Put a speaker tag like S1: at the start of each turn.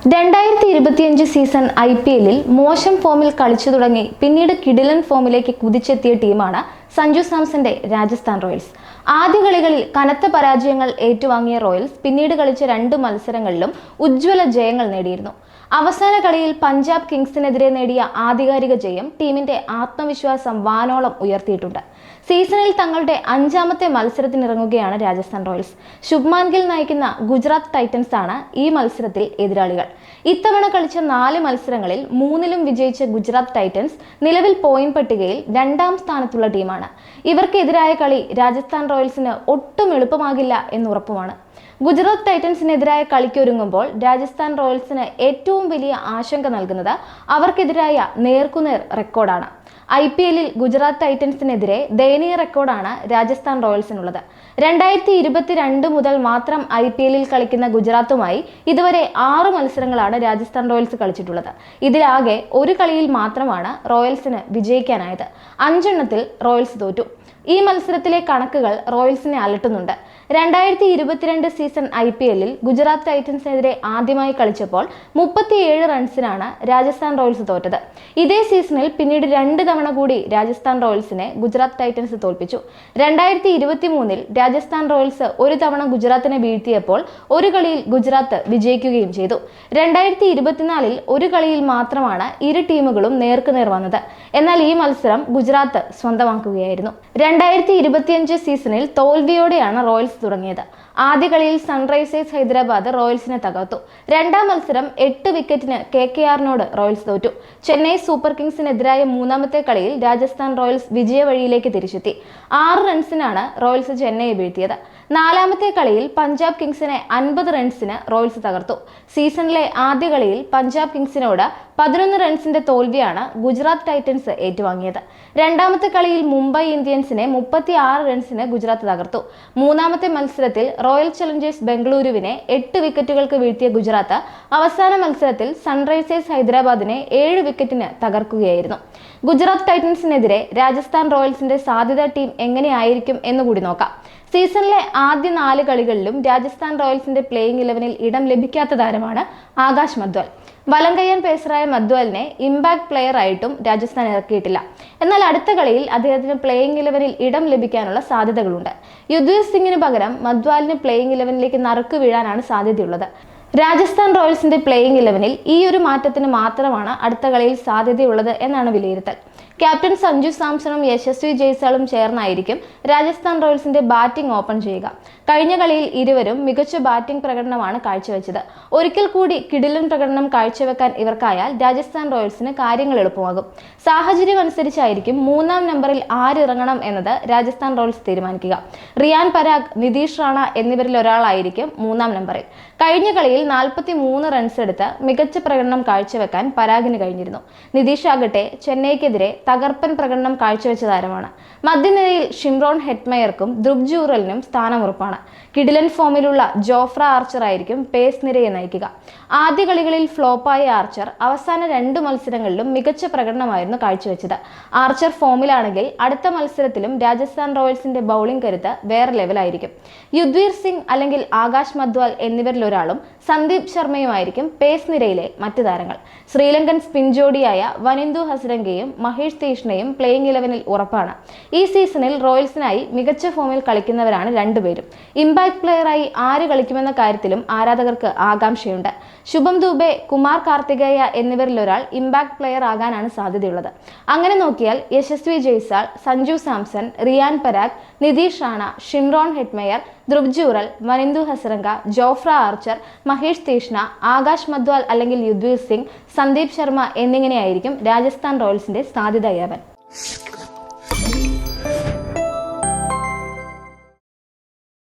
S1: 2025 season IPL-ൽ മോശം ഫോമിൽ കളിച്ചു തുടങ്ങി പിന്നീട് കിടിലൻ ഫോമിലേക്ക് കുതിച്ചെത്തിയ ടീമാണ് സഞ്ജു സാംസന്റെ രാജസ്ഥാൻ റോയൽസ്. ആദ്യ കളികളിൽ കനത്ത പരാജയങ്ങൾ ഏറ്റുവാങ്ങിയ റോയൽസ് പിന്നീട് കളിച്ച 2 മത്സരങ്ങളിലും ഉജ്ജ്വല ജയങ്ങൾ നേടിയിരുന്നു. അവസാന കളിയിൽ പഞ്ചാബ് കിങ്സിനെതിരെ നേടിയ ആധികാരിക ജയം ടീമിന്റെ ആത്മവിശ്വാസം വാനോളം ഉയർത്തിയിട്ടുണ്ട്. സീസണിൽ തങ്ങളുടെ 5ാമത്തെ മത്സരത്തിനിറങ്ങുകയാണ് രാജസ്ഥാൻ റോയൽസ്. ശുഭ്മാൻ ഗിൽ നയിക്കുന്ന ഗുജറാത്ത് ടൈറ്റൻസ് ആണ് ഈ മത്സരത്തിൽ എതിരാളികൾ. ഇത്തവണ കളിച്ച 4 മത്സരങ്ങളിൽ 3ലും വിജയിച്ച ഗുജറാത്ത് ടൈറ്റൻസ് നിലവിൽ പോയിന്റ് പട്ടികയിൽ 2ാം സ്ഥാനത്തുള്ള ടീമാണ്. ഇവർക്കെതിരായ കളി രാജസ്ഥാൻ റോയൽസിന് ഒട്ടും എളുപ്പമാകില്ല എന്നുറപ്പുമാണ്. ഗുജറാത്ത് ടൈറ്റൻസിനെതിരായ കളിക്കൊരുങ്ങുമ്പോൾ രാജസ്ഥാൻ റോയൽസിന് ഏറ്റവും വലിയ ആശങ്ക നൽകുന്നത് അവർക്കെതിരായ നേർക്കുനേർ റെക്കോർഡാണ്. IPL-ൽ ഗുജറാത്ത് ടൈറ്റൻസിനെതിരെ ദയനീയ റെക്കോർഡാണ് രാജസ്ഥാൻ റോയൽസിനുള്ളത്. 2022 മുതൽ മാത്രം IPL-ൽ കളിക്കുന്ന ഗുജറാത്തുമായി ഇതുവരെ 6 മത്സരങ്ങളാണ് രാജസ്ഥാൻ റോയൽസ് കളിച്ചിട്ടുള്ളത്. ഇതിലാകെ ഒരു കളിയിൽ മാത്രമാണ് റോയൽസിന് വിജയിക്കാനായത്. 5 എണ്ണത്തിൽ റോയൽസ് തോറ്റു. ഈ മത്സരത്തിലെ കണക്കുകൾ റോയൽസിനെ അലട്ടുന്നുണ്ട്. 2022 സീസൺ IPL-ൽ ഗുജറാത്ത് ടൈറ്റൻസിനെതിരെ ആദ്യമായി കളിച്ചപ്പോൾ 37 റൺസിനാണ് രാജസ്ഥാൻ റോയൽസ് തോറ്റത്. ഇതേ സീസണിൽ പിന്നീട് 2 തവണ കൂടി രാജസ്ഥാൻ റോയൽസിനെ ഗുജറാത്ത് ടൈറ്റൻസ് തോൽപ്പിച്ചു. 2023-ൽ രാജസ്ഥാൻ റോയൽസ് ഒരു തവണ ഗുജറാത്തിനെ വീഴ്ത്തിയപ്പോൾ ഒരു കളിയിൽ ഗുജറാത്ത് വിജയിക്കുകയും ചെയ്തു. 2024-ൽ ഒരു കളിയിൽ മാത്രമാണ് ഇരു ടീമുകളും നേർക്കുനേർ വന്നത്. എന്നാൽ ഈ മത്സരം ഗുജറാത്ത് സ്വന്തമാക്കുകയായിരുന്നു. 2025 സീസണിൽ തോൽവിയോടെയാണ് റോയൽസ് തുടങ്ങിയത്. ആദ്യ കളിയിൽ സൺറൈസേഴ്സ് ഹൈദരാബാദ് റോയൽസിനെ തകർത്തു. 2ാം മത്സരം 8 വിക്കറ്റിന് KKR-നോട് റോയൽസ് തോറ്റു. ചെന്നൈ സൂപ്പർ കിങ്സിനെതിരായ 3ാമത്തെ കളിയിൽ രാജസ്ഥാൻ റോയൽസ് വിജയ വഴിയിലേക്ക് തിരിച്ചെത്തി. 6 റൺസിനാണ് റോയൽസ് ചെന്നൈയെ വീഴ്ത്തിയത്. 4ാമത്തെ കളിയിൽ പഞ്ചാബ് കിങ്സിനെ 50 റൺസിന് റോയൽസ് തകർത്തു. സീസണിലെ ആദ്യ കളിയിൽ പഞ്ചാബ് കിങ്സിനോട് 11 റൺസിന്റെ തോൽവിയാണ് ഗുജറാത്ത് ടൈറ്റൻസ് ഏറ്റുവാങ്ങിയത്. 2ാമത്തെ കളിയിൽ മുംബൈ ഇന്ത്യൻസിനെ 36 റൺസിന് ഗുജറാത്ത് തകർത്തു. 3ാമത്തെ മത്സരത്തിൽ റോയൽ ചലഞ്ചേഴ്സ് ബംഗളൂരുവിനെ 8 വിക്കറ്റുകൾക്ക് വീഴ്ത്തിയ ഗുജറാത്ത് അവസാന മത്സരത്തിൽ സൺറൈസേഴ്സ് ഹൈദരാബാദിനെ 7 വിക്കറ്റിന് തകർക്കുകയായിരുന്നു. ഗുജറാത്ത് ടൈറ്റൻസിനെതിരെ രാജസ്ഥാൻ റോയൽസിന്റെ സാധ്യതാ ടീം എങ്ങനെയായിരിക്കും എന്നുകൂടി നോക്കാം. സീസണിലെ ആദ്യ 4 കളികളിലും രാജസ്ഥാൻ റോയൽസിന്റെ പ്ലേയിങ് 11-ൽ ഇടം ലഭിക്കാത്ത താരമാണ് ആകാശ് മദ്വാൽ. വലംകയ്യൻ പേസറായ മദ്വാലിനെ ഇമ്പാക്ട് പ്ലെയർ ആയിട്ടും രാജസ്ഥാൻ ഇറക്കിയിട്ടില്ല. എന്നാൽ അടുത്ത കളിയിൽ അദ്ദേഹത്തിന് പ്ലേയിങ് 11-ൽ ഇടം ലഭിക്കാനുള്ള സാധ്യതകളുണ്ട്. യുദ്വീർ സിംഗിന് പകരം മദ്വാലിന് പ്ലേയിങ് 11-ലേക്ക് നറുക്ക് വീഴാനാണ് സാധ്യതയുള്ളത്. രാജസ്ഥാൻ റോയൽസിന്റെ പ്ലേയിങ് 11-ൽ ഈ ഒരു മാറ്റത്തിന് മാത്രമാണ് അടുത്ത കളിയിൽ സാധ്യതയുള്ളത് എന്നാണ് വിലയിരുത്തൽ. ക്യാപ്റ്റൻ സഞ്ജു സാംസണും യശസ്വി ജയ്സ്വാളും ചേർന്നായിരിക്കും രാജസ്ഥാൻ റോയൽസിന്റെ ബാറ്റിംഗ് ഓപ്പൺ ചെയ്യുക. കഴിഞ്ഞ കളിയിൽ ഇരുവരും മികച്ച ബാറ്റിംഗ് പ്രകടനമാണ് കാഴ്ചവെച്ചത്. ഒരിക്കൽ കൂടി കിടിലൻ പ്രകടനം കാഴ്ചവെക്കാൻ ഇവർക്കായാൽ രാജസ്ഥാൻ റോയൽസിന് കാര്യങ്ങൾ എളുപ്പമാകും. സാഹചര്യം അനുസരിച്ചായിരിക്കും 3ാം നമ്പറിൽ ആര് ഇറങ്ങണം എന്നത് രാജസ്ഥാൻ റോയൽസ് തീരുമാനിക്കുക. റിയാൻ പരാഗ്, നിതീഷ് റാണ എന്നിവരിൽ ഒരാളായിരിക്കും 3ാം നമ്പറിൽ. കഴിഞ്ഞ കളിയിൽ 43 റൺസ് എടുത്ത് മികച്ച പ്രകടനം കാഴ്ചവെക്കാൻ പരാഗിന് കഴിഞ്ഞിരുന്നു. നിതീഷ് ആകട്ടെ ചെന്നൈക്കെതിരെ തകർപ്പൻ പ്രകടനം കാഴ്ചവെച്ച താരമാണ്. മധ്യനിരയിൽ ഷിംറോൺ ഹെറ്റ്മയർക്കും ധ്രുവ് ജൂറലിനും സ്ഥാനമുറപ്പാണ്. കിടിലൻ ഫോമിലുള്ള ജോഫ്ര ആർച്ചർ ആയിരിക്കും പേസ് നിരയെ നയിക്കുക. ആദ്യ കളികളിൽ ഫ്ലോപ്പായ ആർച്ചർ അവസാന 2 മത്സരങ്ങളിലും മികച്ച പ്രകടനമായിരുന്നു കാഴ്ചവെച്ചത്. ആർച്ചർ ഫോമിലാണെങ്കിൽ അടുത്ത മത്സരത്തിലും രാജസ്ഥാൻ റോയൽസിന്റെ ബൗളിംഗ് കരുത്ത് വേറെ ലെവലായിരിക്കും. യുദ്വീർ സിംഗ് അല്ലെങ്കിൽ ആകാശ് മദ്വാൽ എന്നിവരിൽ ഒരാളും സന്ദീപ് ശർമ്മയുമായിരിക്കും പേസ് നിരയിലെ മറ്റു താരങ്ങൾ. ശ്രീലങ്കൻ സ്പിൻ ജോഡിയായ വനിന്ദു ഹസരംഗയും മഹേഷ് തീഷ്ണയും പ്ലേയിങ് 11-ൽ ഉറപ്പാണ്. ഈ സീസണിൽ റോയൽസിനായി മികച്ച ഫോമിൽ കളിക്കുന്നവരാണ് 2 പേരും. ഇമ്പാക്ട് പ്ലെയറായി ആര് കളിക്കുമെന്ന കാര്യത്തിലും ആരാധകർക്ക് ആകാംക്ഷയുണ്ട്. ശുഭം ദുബെ, കുമാർ കാർത്തികേയ എന്നിവരിൽ ഒരാൾ ഇമ്പാക്ട് പ്ലെയർ ആകാനാണ് സാധ്യതയുള്ളത്. അങ്ങനെ നോക്കിയാൽ Yashasvi Jaiswal, Sanju Samson, Riyan Parag, Nitish Rana, Shimron Hetmyer, Dhruv Jurel, Wanindu Hasaranga, Jofra Archer, Maheesh Theekshana, Akash Madhwal അല്ലെങ്കിൽ യുദ്വീർ സിംഗ്, സന്ദീപ് ശർമ്മ എന്നിങ്ങനെയായിരിക്കും രാജസ്ഥാൻ റോയൽസിന്റെ സാധ്യതയാവൻ.